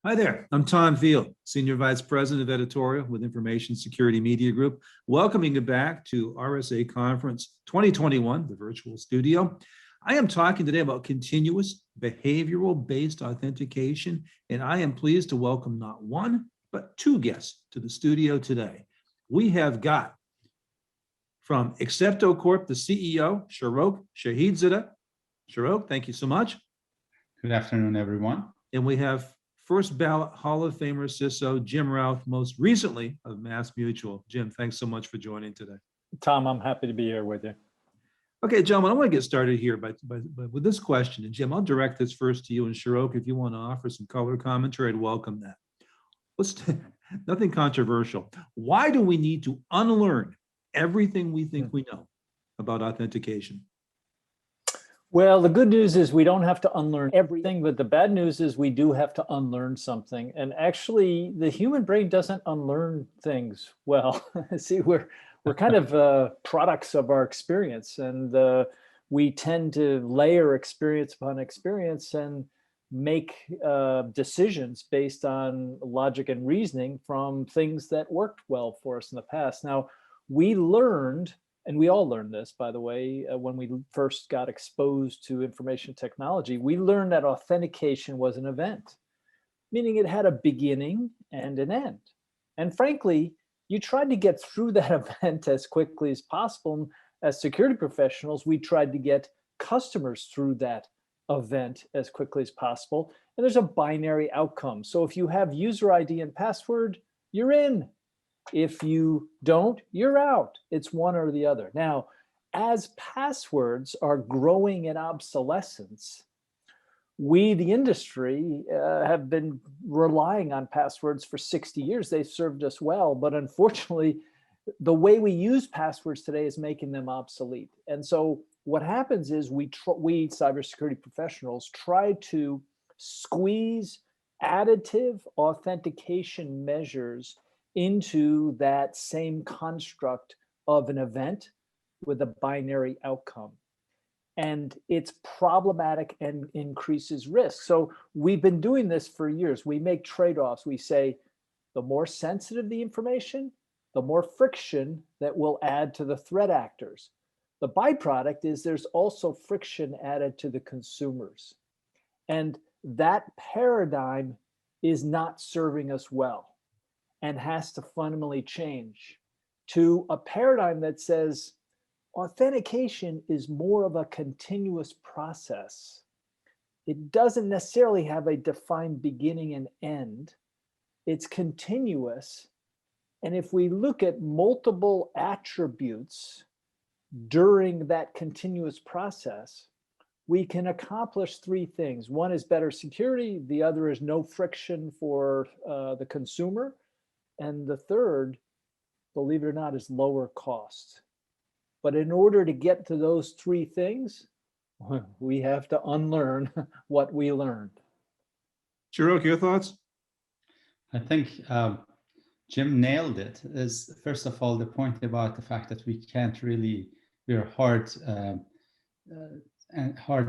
Hi there, I'm Tom Field, Senior Vice President of Editorial with Information Security Media Group, welcoming you back to RSA Conference 2021, the virtual studio. I am talking today about continuous behavioral-based authentication, and I am pleased to welcome not one, but two guests to the studio today. We have got from Accepto Corp, the CEO, Shahrokh Shahidzadeh. Shahrokh, thank you so much. Good afternoon, everyone. And we have first ballot Hall of Famer CISO Jim Routh, most recently of Mass Mutual. Jim, thanks so much for joining today. Tom, I'm happy to be here with you. Okay, gentlemen, I want to get started here with this question. And Jim, I'll direct this first to you, and Shahrokh, if you want to offer some color commentary, I'd welcome that. Nothing controversial. Why do we need to unlearn everything we think we know about authentication? Well, the good news is we don't have to unlearn everything, but the bad news is we do have to unlearn something. And actually, the human brain doesn't unlearn things well. See, we're kind of products of our experience, and we tend to layer experience upon experience and make decisions based on logic and reasoning from things that worked well for us in the past. Now, we learned, and we all learned this, by the way, when we first got exposed to information technology, we learned that authentication was an event, meaning it had a beginning and an end. And frankly, you tried to get through that event as quickly as possible. As security professionals, we tried to get customers through that event as quickly as possible. And there's a binary outcome. So if you have user ID and password, you're in. If you don't, you're out. It's one or the other. Now, as passwords are growing in obsolescence, we, the industry, have been relying on passwords for 60 years. They've served us well, but unfortunately, the way we use passwords today is making them obsolete. And so what happens is we cybersecurity professionals try to squeeze additive authentication measures into that same construct of an event with a binary outcome. And it's problematic and increases risk. So we've been doing this for years. We make trade-offs. We say the more sensitive the information, the more friction that will add to the threat actors. The byproduct is there's also friction added to the consumers. And that paradigm is not serving us well, and has to fundamentally change to a paradigm that says authentication is more of a continuous process. It doesn't necessarily have a defined beginning and end. It's continuous. And if we look at multiple attributes during that continuous process, we can accomplish three things. One is better security. The other is no friction for the consumer. And the third, believe it or not, is lower cost. But in order to get to those three things, we have to unlearn what we learned. Shahrokh, your thoughts? I think Jim nailed it. Is first of all, the point about the fact that we can't really, we're hard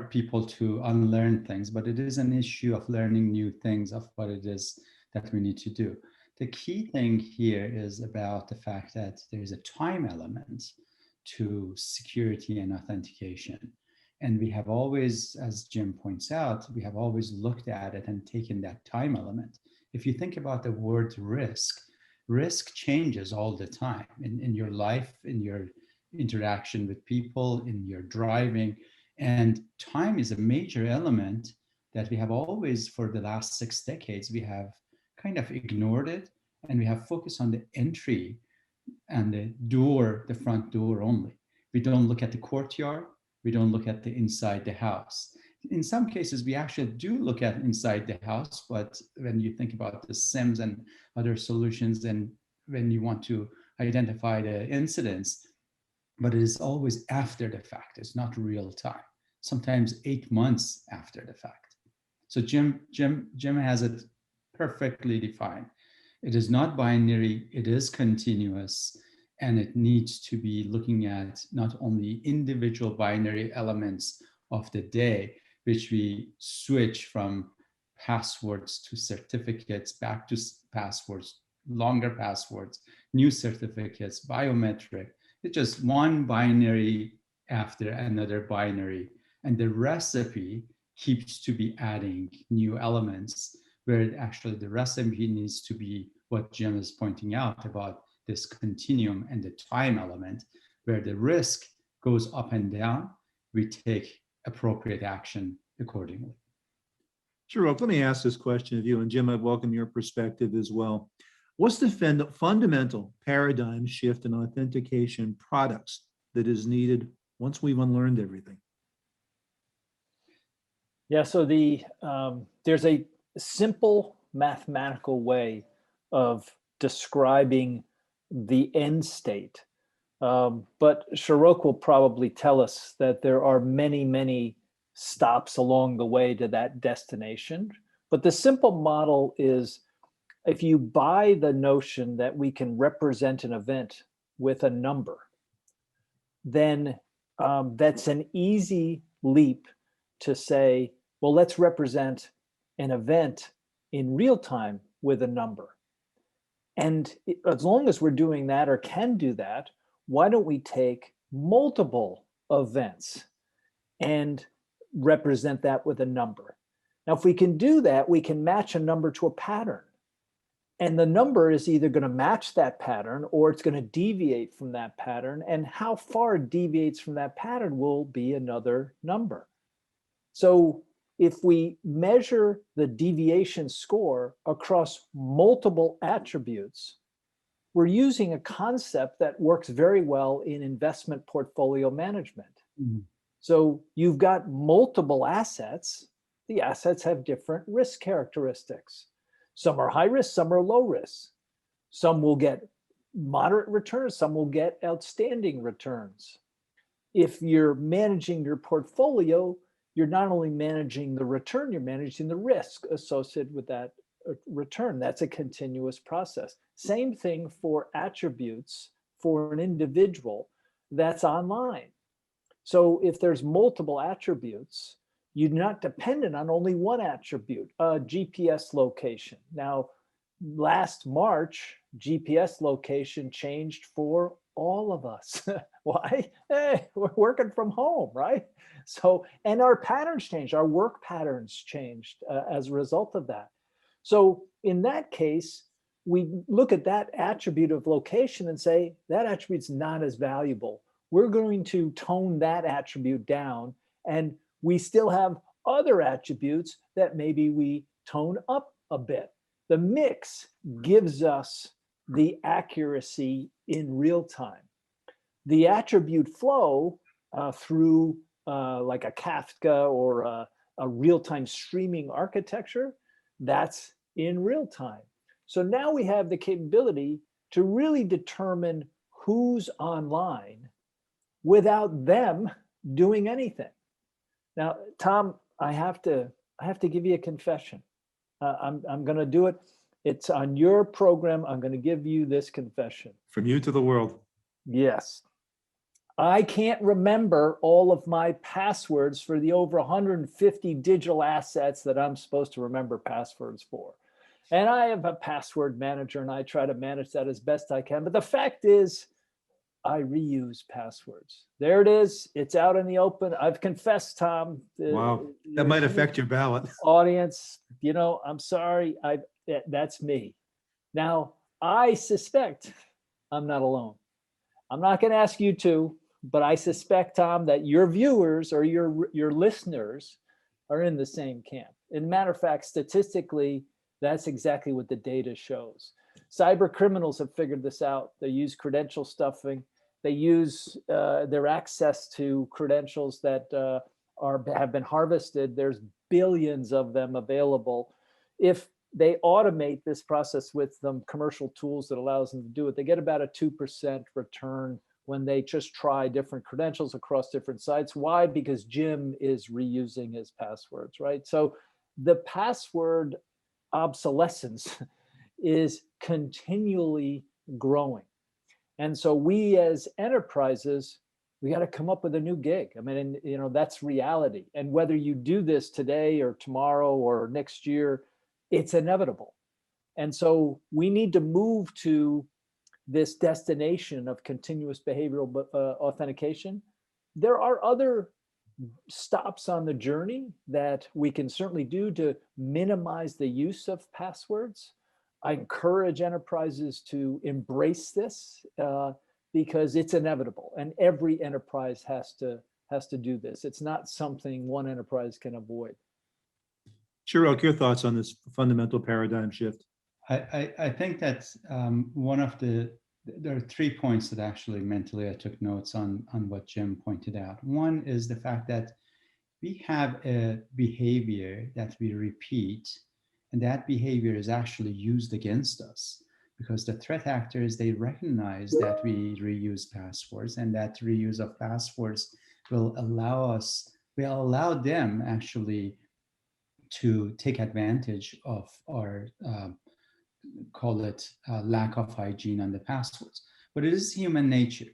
people to unlearn things, but it is an issue of learning new things of what it is that we need to do. The key thing here is about the fact that there's a time element to security and authentication. And we have always, as Jim points out, we have always looked at it and taken that time element. If you think about the word risk changes all the time in your life, in your interaction with people, in your driving. And time is a major element that we have always, for the last 6 decades, we have kind of ignored it, and we have focused on the entry and the door, the front door only. We don't look at the courtyard. We don't look at the inside the house. In some cases, we actually do look at inside the house, but when you think about the SIMs and other solutions, and when you want to identify the incidents, but it is always after the fact. It's not real time. Sometimes 8 months after the fact. So Jim has it perfectly defined. It is not binary, it is continuous, and it needs to be looking at not only individual binary elements of the day, which we switch from passwords to certificates, back to passwords, longer passwords, new certificates, biometric. It's just one binary after another binary. And the recipe keeps to be adding new elements, where actually the recipe needs to be what Jim is pointing out about this continuum and the time element, where the risk goes up and down, we take appropriate action accordingly. Shahrokh, let me ask this question of you, and Jim, I welcome your perspective as well. What's the fundamental paradigm shift in authentication products that is needed once we've unlearned everything? Yeah, so there's a simple mathematical way of describing the end state. But Shahrokh will probably tell us that there are many, many stops along the way to that destination. But the simple model is, if you buy the notion that we can represent an event with a number, then that's an easy leap to say, well, let's represent an event in real time with a number. And as long as we're doing that or can do that, why don't we take multiple events and represent that with a number? Now, if we can do that, we can match a number to a pattern. And the number is either going to match that pattern or it's going to deviate from that pattern. And how far it deviates from that pattern will be another number. So if we measure the deviation score across multiple attributes, we're using a concept that works very well in investment portfolio management. Mm-hmm. So you've got multiple assets. The assets have different risk characteristics. Some are high risk, some are low risk. Some will get moderate returns, some will get outstanding returns. If you're managing your portfolio, you're not only managing the return, you're managing the risk associated with that return. That's a continuous process. Same thing for attributes for an individual that's online. So if there's multiple attributes, you're not dependent on only one attribute, GPS location. Now, last March, GPS location changed for all of us. Why? Hey, we're working from home, right? So, and our patterns changed, our work patterns changed as a result of that. So in that case, we look at that attribute of location and say, that attribute's not as valuable. We're going to tone that attribute down, and we still have other attributes that maybe we tone up a bit. The mix gives us the accuracy in real time. The attribute flow through like a Kafka or a real-time streaming architecture, that's in real time. So now we have the capability to really determine who's online without them doing anything. Now, Tom, I have to give you a confession. I'm going to do it. It's on your program. I'm going to give you this confession. From you to the world. Yes. I can't remember all of my passwords for the over 150 digital assets that I'm supposed to remember passwords for. And I have a password manager and I try to manage that as best I can. But the fact is, I reuse passwords. There it is. It's out in the open. I've confessed, Tom. Wow, that might affect your ballot. Audience, you know, I'm sorry. That's me. Now, I suspect I'm not alone. I'm not going to ask you to, but I suspect, Tom, that your viewers or your listeners are in the same camp. As a matter of fact, statistically, that's exactly what the data shows. Cyber criminals have figured this out. They use credential stuffing. They use their access to credentials that have been harvested. There's billions of them available. If they automate this process with some commercial tools that allows them to do it, they get about a 2% return when they just try different credentials across different sites. Why? Because Jim is reusing his passwords, right? So the password obsolescence is continually growing. And so we as enterprises, we got to come up with a new gig. I mean, and, you know, that's reality. And whether you do this today or tomorrow or next year, it's inevitable. And so we need to move to this destination of continuous behavioral authentication. There are other stops on the journey that we can certainly do to minimize the use of passwords. I encourage enterprises to embrace this because it's inevitable, and every enterprise has to do this. It's not something one enterprise can avoid. Shahrokh, your thoughts on this fundamental paradigm shift? I think that there are 3 points that actually mentally I took notes on what Jim pointed out. One is the fact that we have a behavior that we repeat, and that behavior is actually used against us because the threat actors, they recognize that we reuse passwords, and that reuse of passwords will allow them actually to take advantage of our call it lack of hygiene on the passwords. But it is human nature.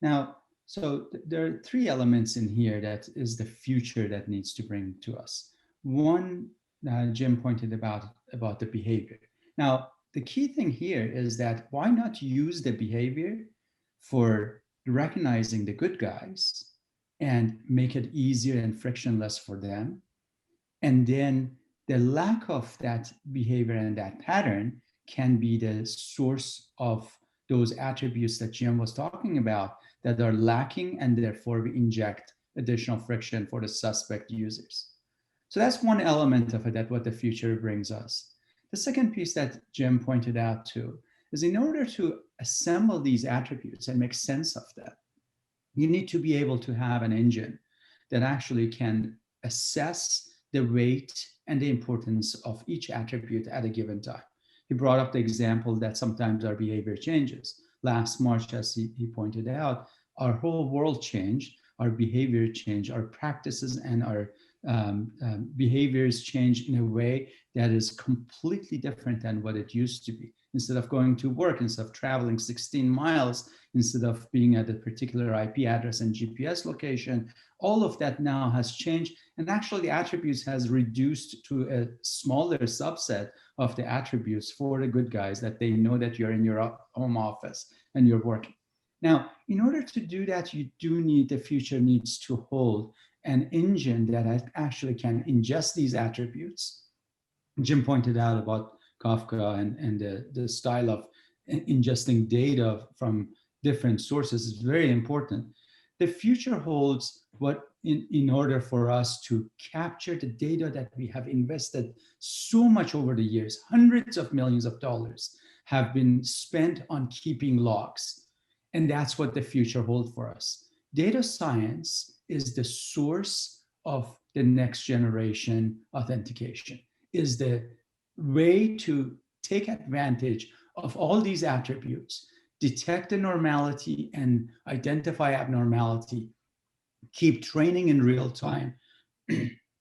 Now, so there are 3 elements in here that is the future that needs to bring to us. One, Jim pointed about the behavior. Now, the key thing here is that why not use the behavior for recognizing the good guys and make it easier and frictionless for them? And then the lack of that behavior and that pattern can be the source of those attributes that Jim was talking about that are lacking, and therefore we inject additional friction for the suspect users. So that's one element of it, that what the future brings us. The second piece that Jim pointed out too is in order to assemble these attributes and make sense of them, you need to be able to have an engine that actually can assess the weight and the importance of each attribute at a given time. He brought up the example that sometimes our behavior changes. Last March, as he pointed out, our whole world changed, our behavior changed, our practices and our behaviors change in a way that is completely different than what it used to be. Instead of going to work, instead of traveling 16 miles, instead of being at a particular IP address and GPS location, all of that now has changed. And actually the attributes has reduced to a smaller subset of the attributes for the good guys, that they know that you're in your home office and you're working. Now, in order to do that, you do need, the future needs to hold an engine that actually can ingest these attributes. Jim pointed out about Kafka and the style of ingesting data from different sources is very important. The future holds what in order for us to capture the data that we have invested so much over the years, hundreds of millions of dollars have been spent on keeping logs. And that's what the future holds for us. Data science is the source of the next generation authentication, is the way to take advantage of all these attributes, detect the normality and identify abnormality, keep training in real time,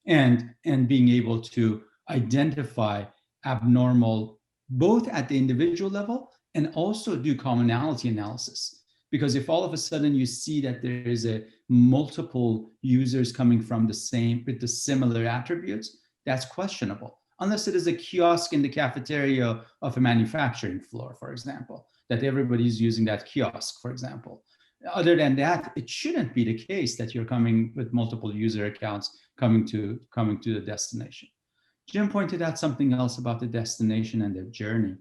and being able to identify abnormal both at the individual level and also do commonality analysis. Because if all of a sudden you see that there is a multiple users coming from the same with the similar attributes, that's questionable. Unless it is a kiosk in the cafeteria of a manufacturing floor, for example, that everybody's using that kiosk, for example. Other than that, it shouldn't be the case that you're coming with multiple user accounts coming to the destination. Jim pointed out something else about the destination and the journey.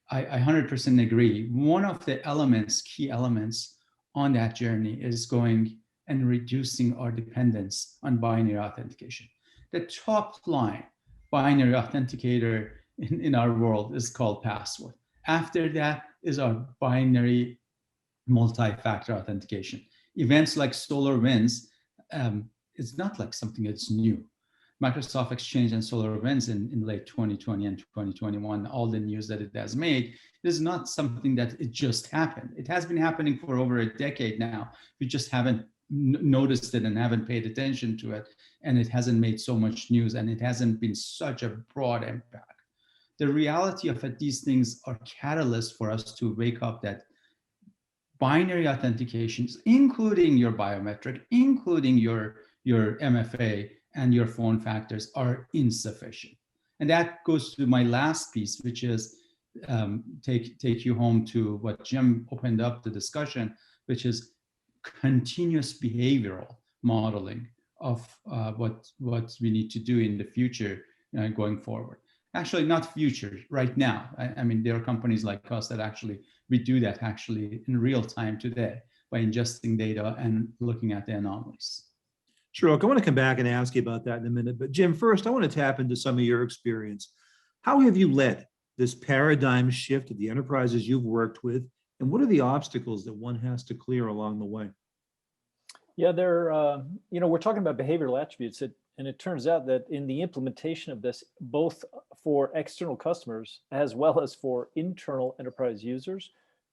I 100% agree. One of the elements, key elements on that journey is going and reducing our dependence on binary authentication. The top line binary authenticator in our world is called password. After that is our binary multi-factor authentication. Events like SolarWinds, it's not like something that's new. Microsoft Exchange and SolarWinds in late 2020 and 2021, all the news that it has made, is not something that it just happened. It has been happening for over a decade now. We just haven't noticed it and haven't paid attention to it. And it hasn't made so much news, and it hasn't been such a broad impact. The reality of it, these things are catalysts for us to wake up that binary authentications, including your biometric, including your MFA and your phone factors, are insufficient. And that goes to my last piece, which is take you home to what Jim opened up the discussion, which is continuous behavioral modeling of what we need to do in the future going forward. Actually, not future, right now. I mean, there are companies like us that actually, we do that actually in real time today by ingesting data and looking at the anomalies. Shahrokh, I want to come back and ask you about that in a minute. But Jim, first, I want to tap into some of your experience. How have you led this paradigm shift at the enterprises you've worked with? And what are the obstacles that one has to clear along the way? Yeah, we're talking about behavioral attributes, and it turns out that in the implementation of this, both for external customers as well as for internal enterprise users,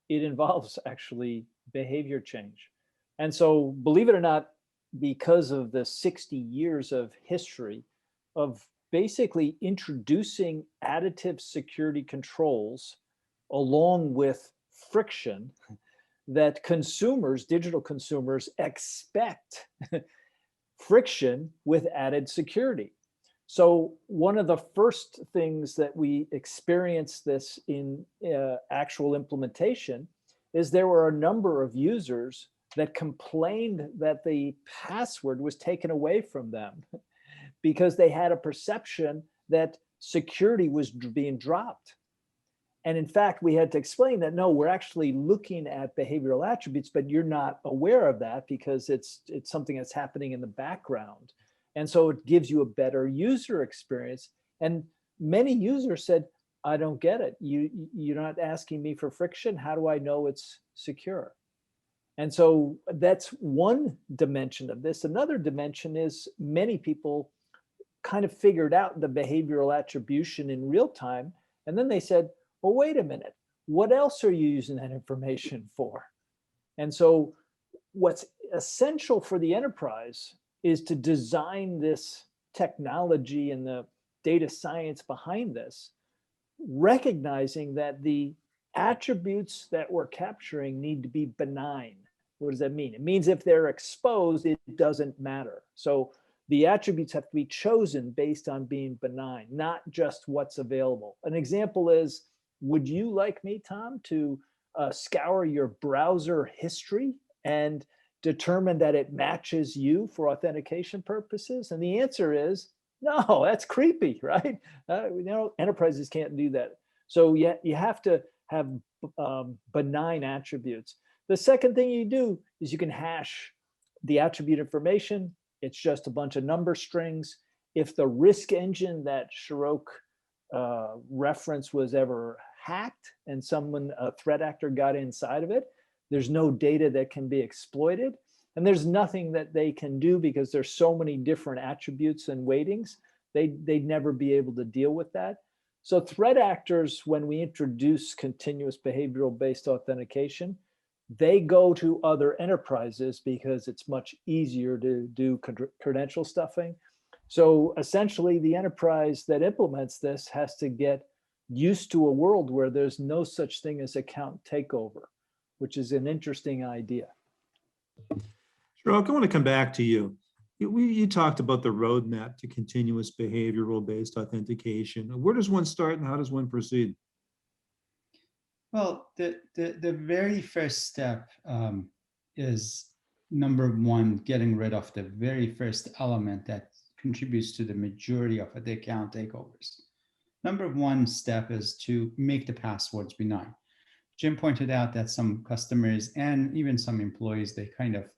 it involves actually behavior change. And so, believe it or not, because of the 60 years of history of basically introducing additive security controls along with friction, that consumers, digital consumers, expect friction with added security. So one of the first things that we experienced this in actual implementation is there were a number of users that complained that the password was taken away from them because they had a perception that security was being dropped. And in fact, we had to explain that, no, we're actually looking at behavioral attributes, but you're not aware of that because it's something that's happening in the background. And so it gives you a better user experience. And many users said, I don't get it. You're not asking me for friction. How do I know it's secure? And so that's one dimension of this. Another dimension is many people kind of figured out the behavioral attribution in real time. And then they said, well, wait a minute, what else are you using that information for? And so what's essential for the enterprise is to design this technology and the data science behind this, recognizing that the attributes that we're capturing need to be benign. What does that mean? It means if they're exposed, it doesn't matter. So the attributes have to be chosen based on being benign, not just what's available. An example is, would you like me, Tom, to scour your browser history and determine that it matches you for authentication purposes? And the answer is, no, that's creepy, right? Enterprises can't do that. So you have to have benign attributes. The second thing you do is you can hash the attribute information. It's just a bunch of number strings. If the risk engine that Shahrokh reference was ever hacked and a threat actor got inside of it, there's no data that can be exploited. And there's nothing that they can do because there's so many different attributes and weightings. They'd never be able to deal with that. So threat actors, when we introduce continuous behavioral based authentication, they go to other enterprises because it's much easier to do credential stuffing. So essentially, the enterprise that implements this has to get used to a world where there's no such thing as account takeover, which is an interesting idea. Shahrokh, I want to come back to you. You talked about the roadmap to continuous behavioral based authentication. Where does one start and how does one proceed? Well, the very first step is, number one, getting rid of the very first element that contributes to the majority of the account takeovers. Number one step is to make the passwords benign. Jim pointed out that some customers and even some employees, they kind of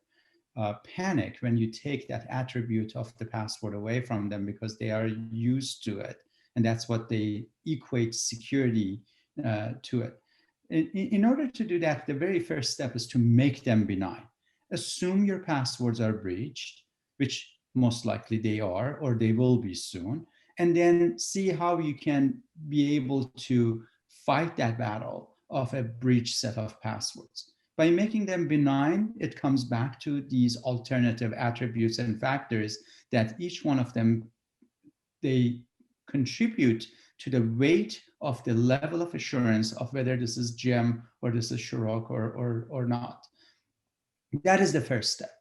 panic when you take that attribute of the password away from them because they are used to it. And that's what they equate security to it. In order to do that, the very first step is to make them benign. Assume your passwords are breached, which most likely they are, or they will be soon, and then see how you can be able to fight that battle of a breached set of passwords. By making them benign, it comes back to these alternative attributes and factors that each one of them, they contribute to the weight of the level of assurance of whether this is Jim or this is Shahrokh or not. That is the first step.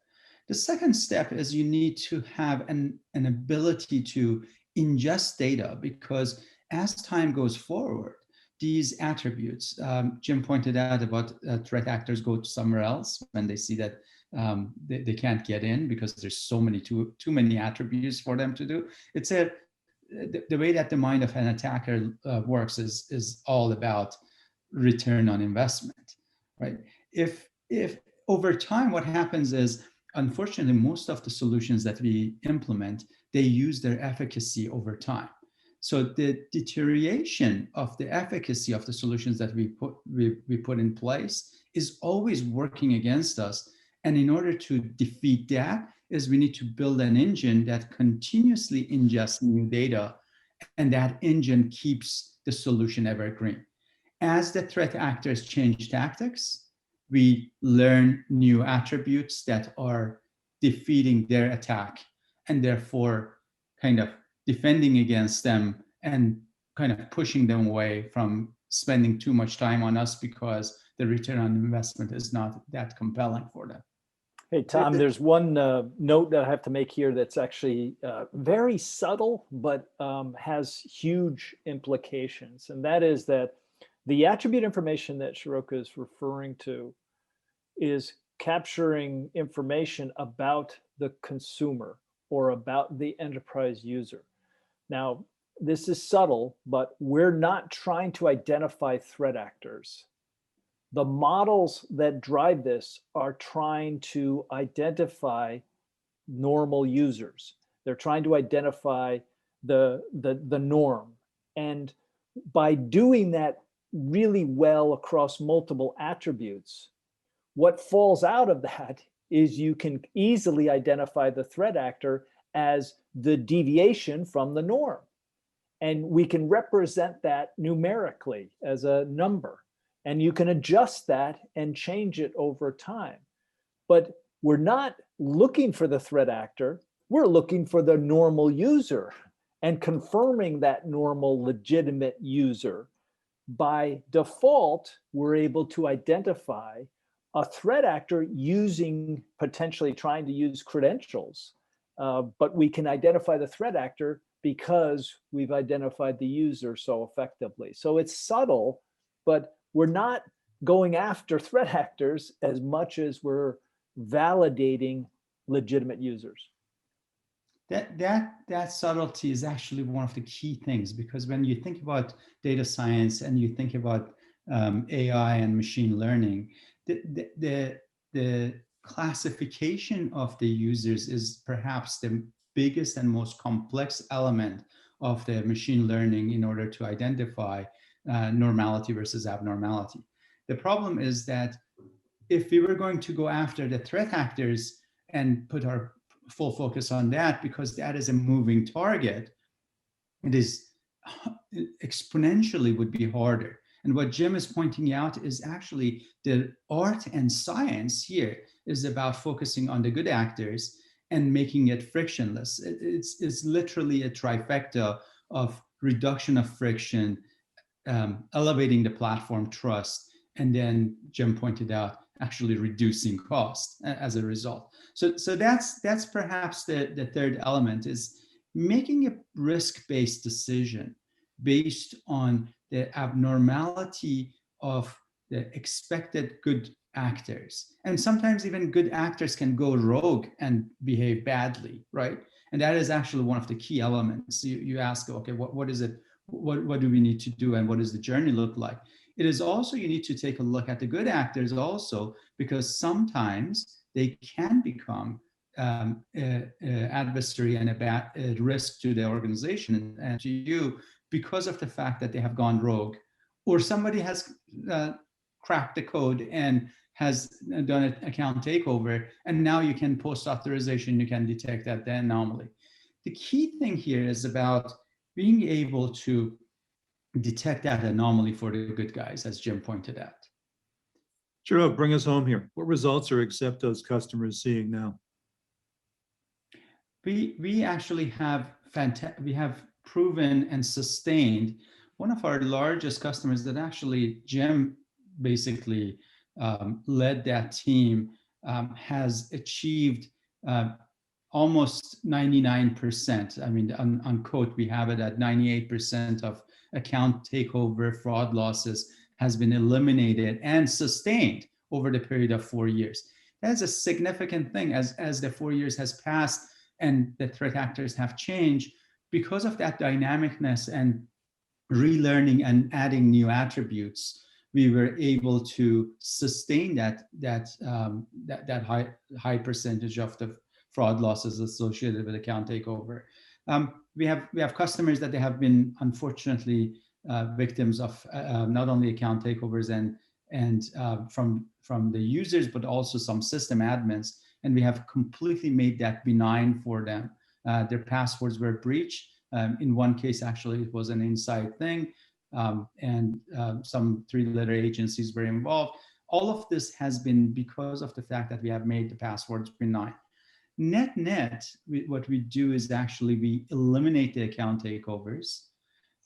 The second step is you need to have an ability to ingest data, because as time goes forward, these attributes, Jim pointed out about threat actors go to somewhere else when they see that they can't get in because there's so many too many attributes for them to do. It's the way that the mind of an attacker works is all about return on investment, right? If over time, what happens is, unfortunately, most of the solutions that we implement, they use their efficacy over time. So the deterioration of the efficacy of the solutions that we put in place is always working against us. And in order to defeat that, is we need to build an engine that continuously ingests new data, and that engine keeps the solution evergreen. As the threat actors change tactics, we learn new attributes that are defeating their attack, and therefore kind of defending against them and kind of pushing them away from spending too much time on us because the return on investment is not that compelling for them. Hey, Tom, there's one note that I have to make here that's actually very subtle, but has huge implications. And that is that the attribute information that Shahrokh is referring to is capturing information about the consumer or about the enterprise user. Now, this is subtle, but we're not trying to identify threat actors. The models that drive this are trying to identify normal users. They're trying to identify the norm. And by doing that really well across multiple attributes, what falls out of that is you can easily identify the threat actor as the deviation from the norm. And we can represent that numerically as a number. And you can adjust that and change it over time. But we're not looking for the threat actor. We're looking for the normal user and confirming that normal, legitimate user. By default, we're able to identify a threat actor potentially trying to use credentials. But we can identify the threat actor because we've identified the user so effectively. So it's subtle, but we're not going after threat actors as much as we're validating legitimate users. That subtlety is actually one of the key things, because when you think about data science and you think about AI and machine learning, the classification of the users is perhaps the biggest and most complex element of the machine learning in order to identify normality versus abnormality. The problem is that if we were going to go after the threat actors and put our full focus on that, because that is a moving target, it is exponentially would be harder. And what Jim is pointing out is actually the art and science here is about focusing on the good actors and making it frictionless. It's literally a trifecta of reduction of friction, elevating the platform trust, and then Jim pointed out actually reducing cost as a result. So that's perhaps the third element, is making a risk-based decision based on the abnormality of the expected good actors. And sometimes even good actors can go rogue and behave badly, right? And that is actually one of the key elements. You ask, okay, what is it? What do we need to do, and what does the journey look like? It is also, you need to take a look at the good actors also, because sometimes they can become adversary and a risk to the organization and to you, because of the fact that they have gone rogue, or somebody has cracked the code and has done an account takeover, and now you can post authorization, you can detect that the anomaly. The key thing here is about being able to detect that anomaly for the good guys, as Jim pointed out. Shahrokh, bring us home here. What results are Accepto's customers seeing now? We actually have proven and sustained. One of our largest customers that actually Jim basically led that team has achieved almost 99%. I mean, on quote, we have it at 98% of account takeover fraud losses has been eliminated and sustained over the period of 4 years. That's a significant thing as the 4 years has passed and the threat actors have changed. Because of that dynamicness and relearning and adding new attributes, we were able to sustain that high percentage of the fraud losses associated with account takeover. We have customers that they have been unfortunately victims of not only account takeovers and from the users, but also some system admins, and we have completely made that benign for them. Their passwords were breached. In one case, actually, it was an inside thing, and some 3-letter agencies were involved. All of this has been because of the fact that we have made the passwords benign. Net, what we do is actually we eliminate the account takeovers,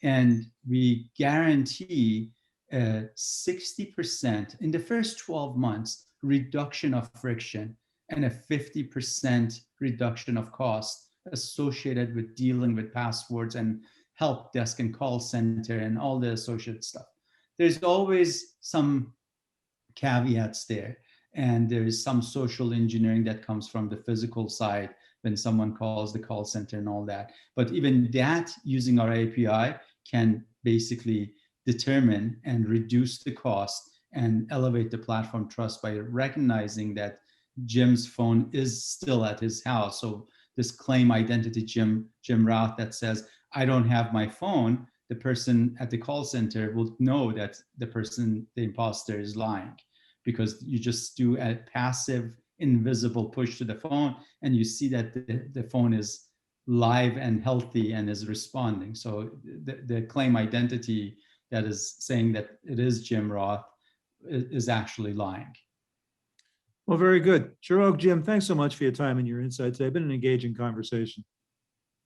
and we guarantee 60% in the first 12 months reduction of friction and a 50% reduction of cost associated with dealing with passwords and help desk and call center and all the associated stuff. There's always some caveats there, and there is some social engineering that comes from the physical side when someone calls the call center and all that. But even that, using our API, can basically determine and reduce the cost and elevate the platform trust by recognizing that Jim's phone is still at his house. So this claim identity Jim Routh that says, I don't have my phone, the person at the call center will know that the imposter is lying, because you just do a passive, invisible push to the phone and you see that the phone is live and healthy and is responding. So the claim identity that is saying that it is Jim Routh is actually lying. Well, very good. Shahrokh, Jim, thanks so much for your time and your insights. They've been an engaging conversation.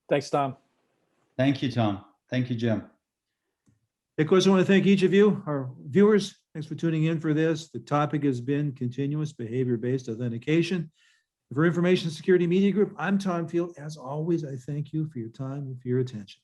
Thanks, Tom. Thank you, Tom. Thank you, Jim. Of course, I want to thank each of you, our viewers. Thanks for tuning in for this. The topic has been continuous behavior-based authentication. For Information Security Media Group, I'm Tom Field. As always, I thank you for your time and for your attention.